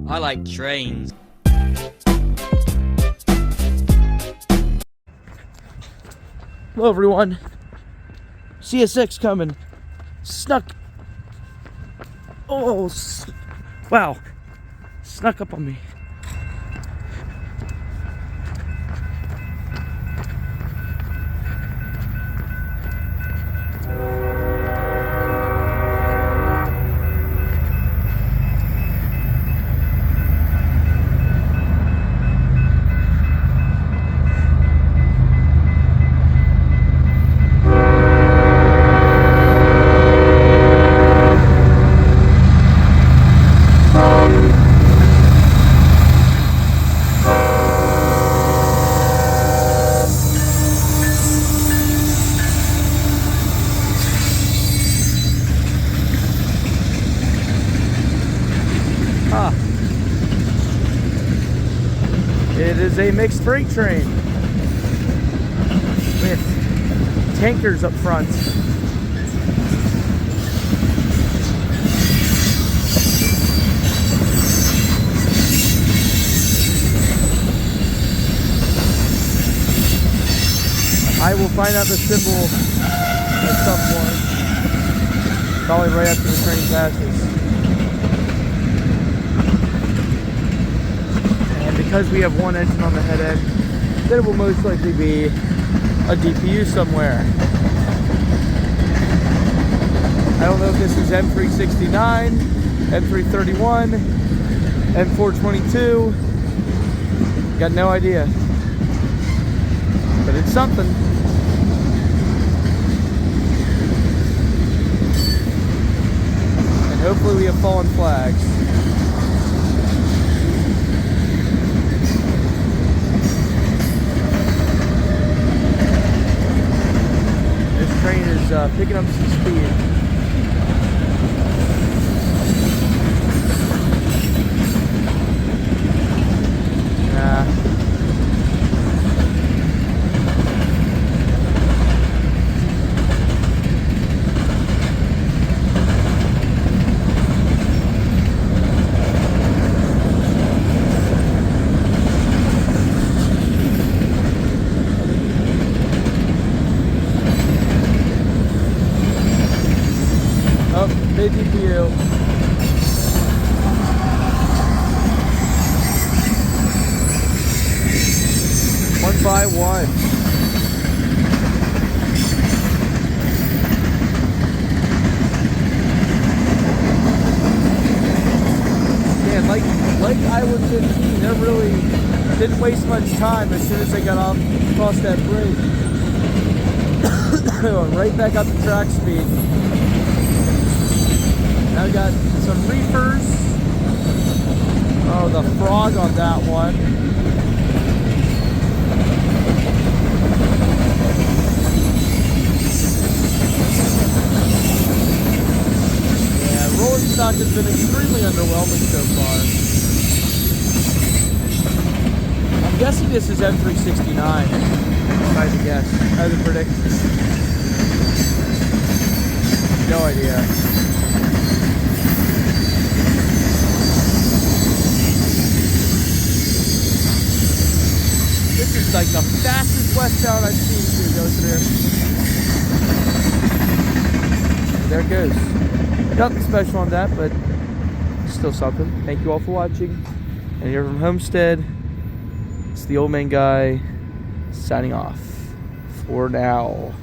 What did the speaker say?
I like trains. Hello everyone. CSX coming. Snuck. Oh, wow. Snuck up on me. It is a mixed freight train with tankers up front. I will find out the symbol at some point, probably right after the train passes. Because we have one engine on the head end, then it will most likely be a DPU somewhere. I don't know if this is M369, M331, M422. Got no idea. But it's something. And hopefully we have fallen flags. Train is picking up some speed. Big DPU. One by one. Man, like I was 15, they really didn't waste much time as soon as they got across that bridge. Right back up to track speed. Now we got some reefers. Oh, the frog on that one. Yeah, rolling stock has been extremely underwhelming so far. I'm guessing this is M369. If I had to guess. I had to predict. No idea. This is like the fastest westbound I've seen go through. There it goes. Nothing special on that, but still something. Thank you all for watching. And here from Homestead, it's the old man guy signing off for now.